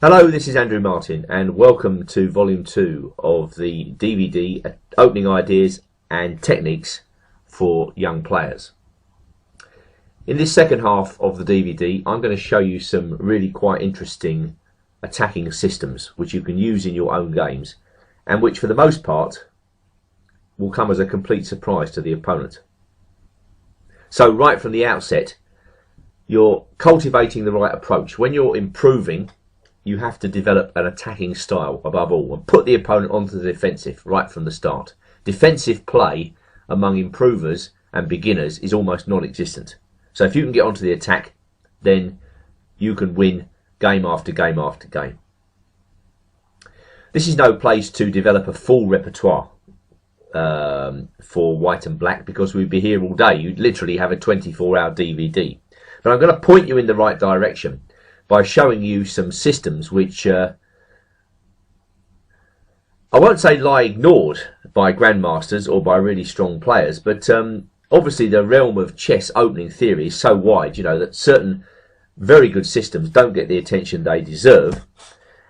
Hello, this is Andrew Martin and welcome to Volume 2 of the DVD Opening Ideas and Techniques for Young Players. In this second half of the DVD, I'm going to show you some really quite interesting attacking systems which you can use in your own games and which for the most part will come as a complete surprise to the opponent. So right from the outset, you're cultivating the right approach. When you're improving, you have to develop an attacking style above all and put the opponent onto the defensive right from the start. Defensive play among improvers and beginners is almost non-existent. So if you can get onto the attack, then you can win game after game after game. This is no place to develop a full repertoire for white and black, because we'd be here all day. You'd literally have a 24-hour DVD. But I'm going to point you in the right direction by showing you some systems which I won't say lie ignored by grandmasters or by really strong players, but obviously the realm of chess opening theory is so wide, you know, that certain very good systems don't get the attention they deserve.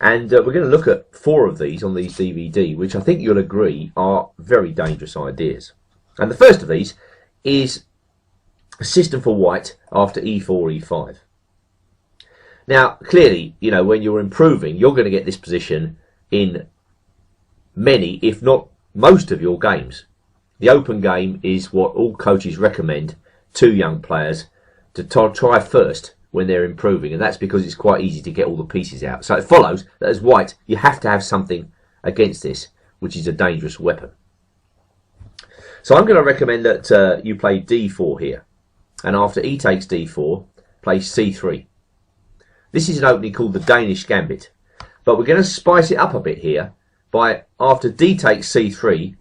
And we're going to look at 4 of these on these DVD, which I think you'll agree are very dangerous ideas. And the first of these is a system for white after e4, e5. Now, clearly, you know, when you're improving, you're going to get this position in many, if not most of your games. The open game is what all coaches recommend to young players to try first when they're improving, and that's because it's quite easy to get all the pieces out. So it follows that as white, you have to have something against this, which is a dangerous weapon. So I'm going to recommend that you play d4 here, and after e takes d4, play c3. This is an opening called the Danish Gambit, but we're going to spice it up a bit here by, after d takes c3,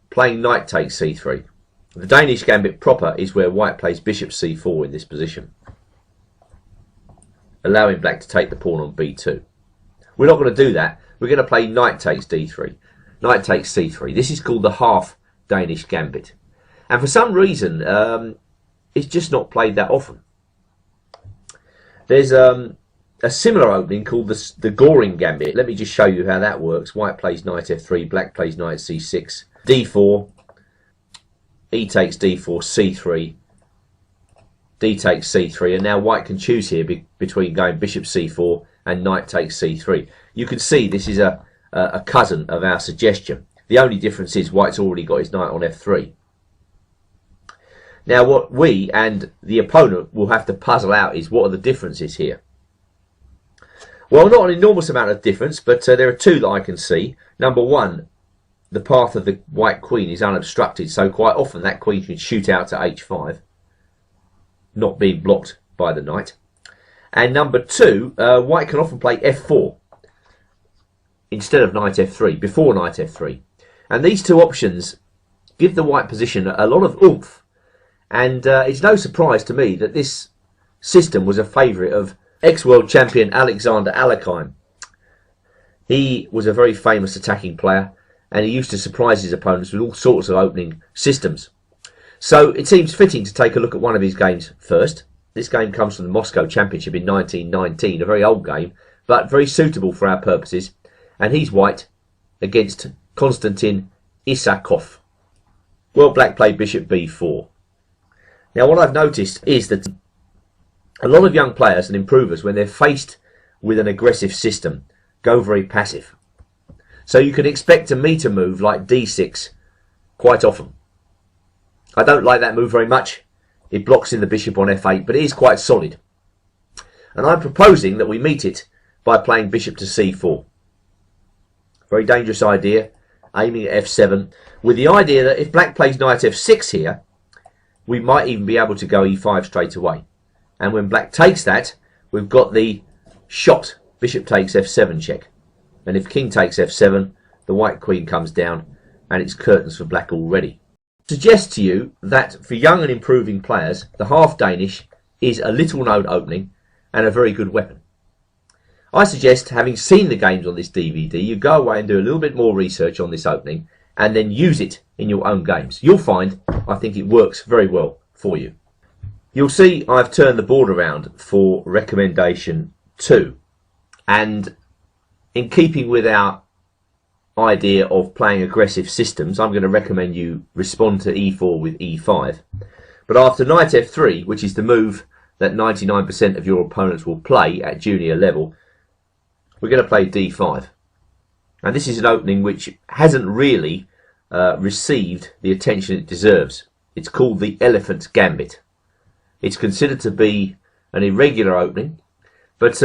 playing knight takes c3. The Danish Gambit proper is where white plays bishop c4 in this position, allowing black to take the pawn on b2. We're not going to do that. We're going to play knight takes d3, knight takes c3. This is called the half Danish Gambit, and for some reason it's just not played that often. There's a similar opening called the Wing Gambit. Let me just show you how that works. White plays knight f3, black plays knight c6, d4, e takes d4, c3, d takes c3, and now white can choose here between going bishop c4 and knight takes c3. You can see this is a cousin of our suggestion. The only difference is white's already got his knight on f3. Now what we and the opponent will have to puzzle out is what are the differences here. Well, not an enormous amount of difference, but there are 2 that I can see. Number 1, the path of the white queen is unobstructed, so quite often that queen can shoot out to h5, not being blocked by the knight. And number 2, white can often play f4 instead of knight f3, before knight f3. And these 2 options give the white position a lot of oomph. And it's no surprise to me that this system was a favourite of ex-world champion Alexander Alekhine. He was a very famous attacking player, and he used to surprise his opponents with all sorts of opening systems. So it seems fitting to take a look at one of his games first. This game comes from the Moscow Championship in 1919, a very old game, but very suitable for our purposes. And he's white against Konstantin Isakov. Well, black played bishop b4. Now what I've noticed is that a lot of young players and improvers, when they're faced with an aggressive system, go very passive. So you can expect me to move like d6 quite often. I don't like that move very much. It blocks in the bishop on f8, but it is quite solid. And I'm proposing that we meet it by playing bishop to c4. Very dangerous idea, aiming at f7, with the idea that if black plays knight f6 here, we might even be able to go e5 straight away. And when black takes that, we've got the shot, bishop takes f7 check. And if king takes f7, the white queen comes down, and it's curtains for black already. I suggest to you that for young and improving players, the half Danish is a little known opening and a very good weapon. I suggest, having seen the games on this DVD, you go away and do a little bit more research on this opening and then use it in your own games. You'll find, I think it works very well for you. You'll see I've turned the board around for recommendation 2. And in keeping with our idea of playing aggressive systems, I'm going to recommend you respond to e4 with e5. But after knight f3, which is the move that 99% of your opponents will play at junior level, we're going to play d5. And this is an opening which hasn't really received the attention it deserves. It's called the Elephant Gambit. It's considered to be an irregular opening, but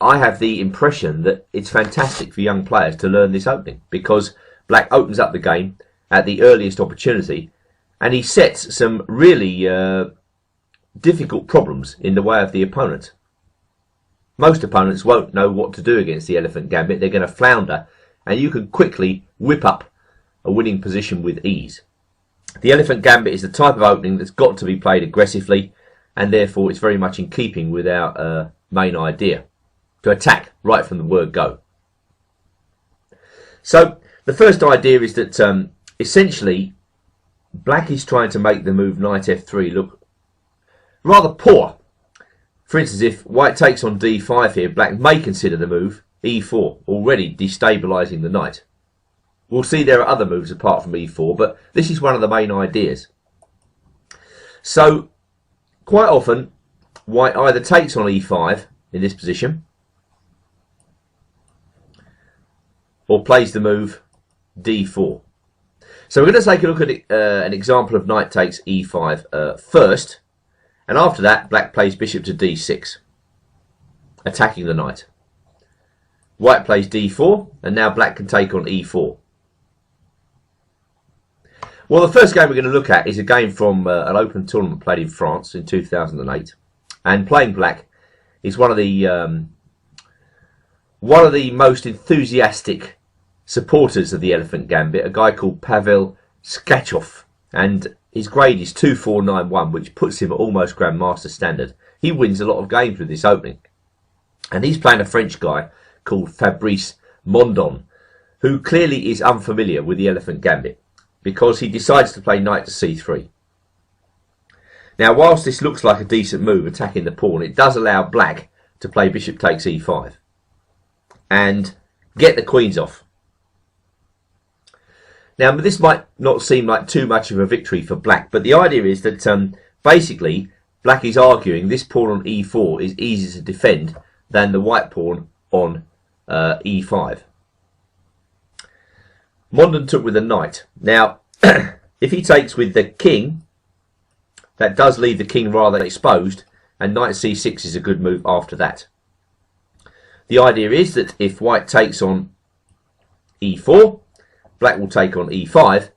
I have the impression that it's fantastic for young players to learn this opening, because black opens up the game at the earliest opportunity, and he sets some really difficult problems in the way of the opponent. Most opponents won't know what to do against the Elephant Gambit. They're going to flounder, and you can quickly whip up a winning position with ease. The Elephant Gambit is the type of opening that's got to be played aggressively, and therefore it's very much in keeping with our main idea, to attack right from the word go. So the first idea is that essentially black is trying to make the move knight f3 look rather poor. For instance, if white takes on d5 here, black may consider the move e4, already destabilising the knight. We'll see there are other moves apart from e4, but this is one of the main ideas. So quite often white either takes on e5 in this position, or plays the move d4. So we're going to take a look at an example of knight takes e5 first, and after that black plays bishop to d6, attacking the knight. White plays d4, and now black can take on e4. Well, the first game we're going to look at is a game from an open tournament played in France in 2008, and playing black is one of the most enthusiastic supporters of the Elephant Gambit, a guy called Pavel Skachov, and his grade is 2491, which puts him at almost Grandmaster standard. He wins a lot of games with this opening, and he's playing a French guy called Fabrice Mondon, who clearly is unfamiliar with the Elephant Gambit, because he decides to play knight to c3. Now, whilst this looks like a decent move attacking the pawn, it does allow black to play bishop takes e5 and get the queens off. Now, this might not seem like too much of a victory for black, but the idea is that basically black is arguing this pawn on e4 is easier to defend than the white pawn on e5. Mondon took with the knight. Now, if he takes with the king, that does leave the king rather exposed, and knight c6 is a good move after that. The idea is that if white takes on e4, black will take on e5,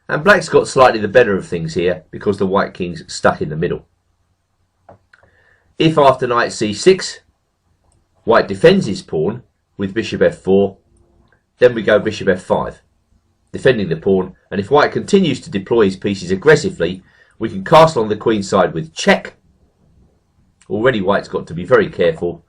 and black's got slightly the better of things here because the white king's stuck in the middle. If after knight c6, white defends his pawn with bishop f4, then we go bishop f5, defending the pawn, and if white continues to deploy his pieces aggressively, we can castle on the queen side with check. Already white's got to be very careful,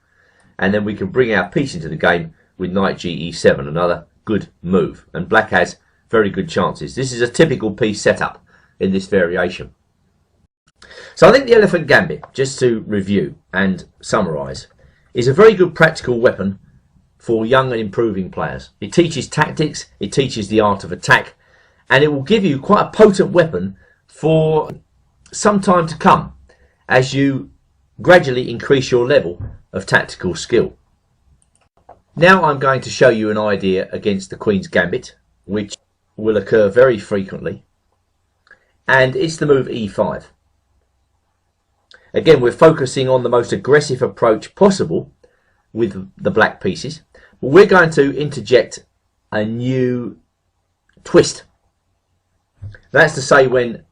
and then we can bring our piece into the game with knight ge7, another good move, and black has very good chances. This is a typical piece setup in this variation. So I think the Elephant Gambit, just to review and summarise, is a very good practical weapon for young and improving players. It teaches tactics, it teaches the art of attack, and it will give you quite a potent weapon for some time to come as you gradually increase your level of tactical skill. Now I'm going to show you an idea against the Queen's Gambit, which will occur very frequently, and it's the move e5. Again, we're focusing on the most aggressive approach possible with the black pieces, but we're going to interject a new twist. That's to say, when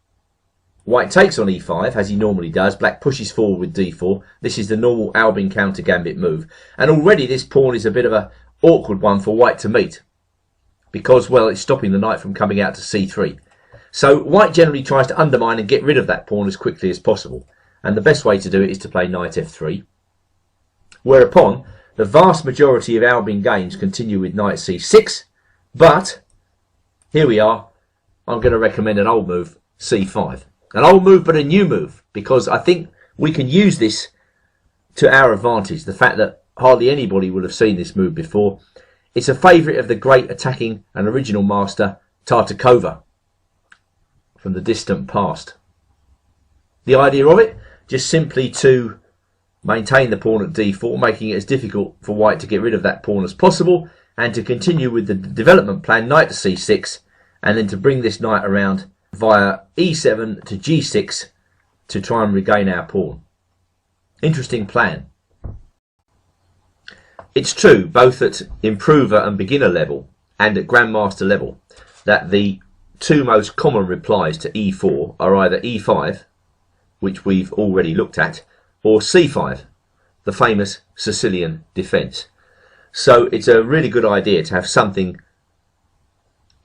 white takes on e5, as he normally does, black pushes forward with d4. This is the normal Albin counter gambit move, and already this pawn is a bit of an awkward one for white to meet, because, well, it's stopping the knight from coming out to c3. So white generally tries to undermine and get rid of that pawn as quickly as possible, and the best way to do it is to play knight f3, whereupon the vast majority of Albin games continue with knight c6, but here we are. I'm going to recommend an old move, c5. An old move, but a new move, because I think we can use this to our advantage. The fact that hardly anybody will have seen this move before. It's a favourite of the great attacking and original master Tartakova from the distant past. The idea of it, just simply to maintain the pawn at d4, making it as difficult for white to get rid of that pawn as possible, and to continue with the development plan, knight to c6, and then to bring this knight around via e7 to g6 to try and regain our pawn. Interesting plan. It's true, both at improver and beginner level and at grandmaster level, that the two most common replies to e4 are either e5, which we've already looked at, or c5, the famous Sicilian defence. So it's a really good idea to have something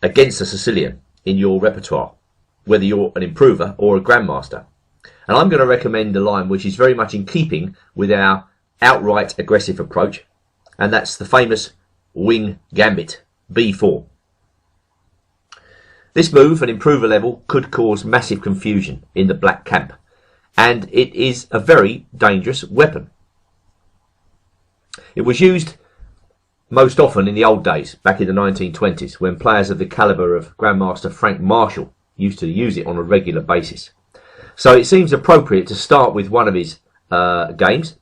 against the Sicilian in your repertoire, whether you're an improver or a grandmaster. And I'm going to recommend a line which is very much in keeping with our outright aggressive approach, and that's the famous Wing Gambit, b4. This move at improver level could cause massive confusion in the black camp, and it is a very dangerous weapon. It was used most often in the old days, back in the 1920s, when players of the calibre of Grandmaster Frank Marshall used to use it on a regular basis. So it seems appropriate to start with one of his games,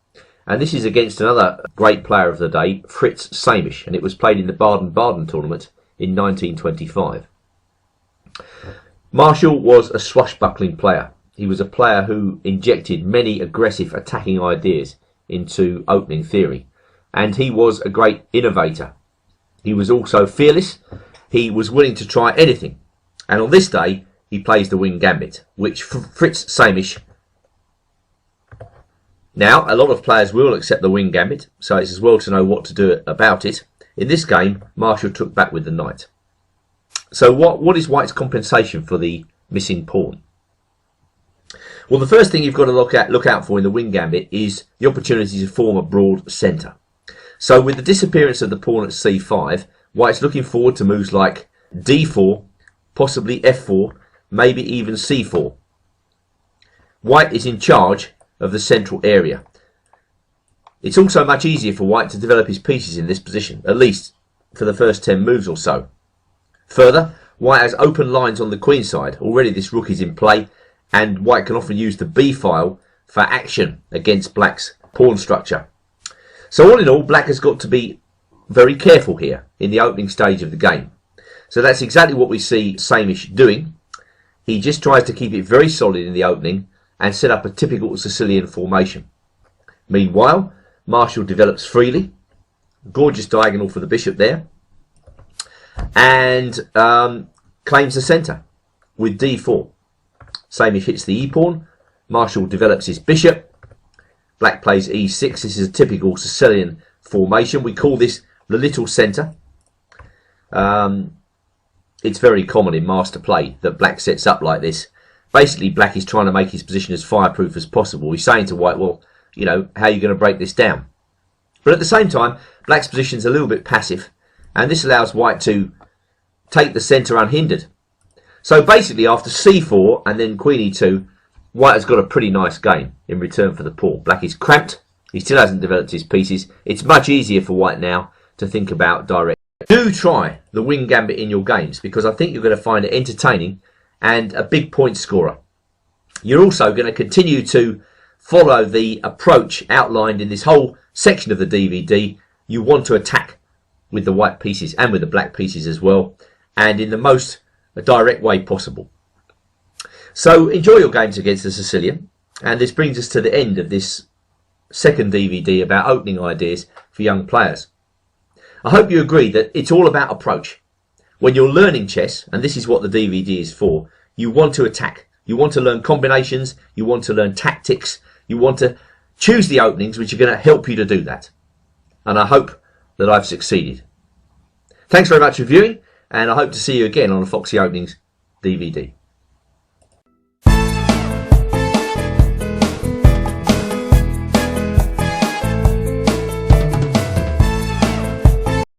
and this is against another great player of the day, Fritz Samisch, and it was played in the Baden-Baden tournament in 1925. Marshall was a swashbuckling player. He was a player who injected many aggressive attacking ideas into opening theory, and he was a great innovator. He was also fearless. He was willing to try anything, and on this day he plays the Wing Gambit, which Fritz Samisch. Now, a lot of players will accept the Wing Gambit, so it's as well to know what to do about it. In this game, Marshall took back with the knight. So what is white's compensation for the missing pawn? Well, the first thing you've got to look out for in the Wing Gambit is the opportunity to form a broad centre. So with the disappearance of the pawn at c5, white's looking forward to moves like d4, possibly f4, maybe even c4. White is in charge of the central area. It's also much easier for white to develop his pieces in this position, at least for the first 10 moves or so. Further, white has open lines on the queen side. Already this rook is in play, and white can often use the b file for action against black's pawn structure. So all in all, black has got to be very careful here in the opening stage of the game. So that's exactly what we see Samisch doing. He just tries to keep it very solid in the opening and set up a typical Sicilian formation. Meanwhile, Marshall develops freely. Gorgeous diagonal for the bishop there. And claims the centre with d4. Samisch hits the e-pawn. Marshall develops his bishop. Black plays e6. This is a typical Sicilian formation. We call this the little centre. It's very common in master play that black sets up like this. Basically, black is trying to make his position as fireproof as possible. He's saying to white, well, you know, how are you going to break this down? But at the same time, black's position is a little bit passive, and this allows white to take the centre unhindered. So basically, after c4 and then queen e2, white has got a pretty nice game in return for the pawn. Black is cramped. He still hasn't developed his pieces. It's much easier for white now to think about direct. Do try the Wing Gambit in your games, because I think you're going to find it entertaining and a big point scorer. You're also going to continue to follow the approach outlined in this whole section of the DVD. You want to attack with the white pieces and with the black pieces as well, and in the most direct way possible. So enjoy your games against the Sicilian, and this brings us to the end of this second DVD about opening ideas for young players. I hope you agree that it's all about approach. When you're learning chess, and this is what the DVD is for, you want to attack. You want to learn combinations, you want to learn tactics, you want to choose the openings which are going to help you to do that. And I hope that I've succeeded. Thanks very much for viewing, and I hope to see you again on a Foxy Openings DVD.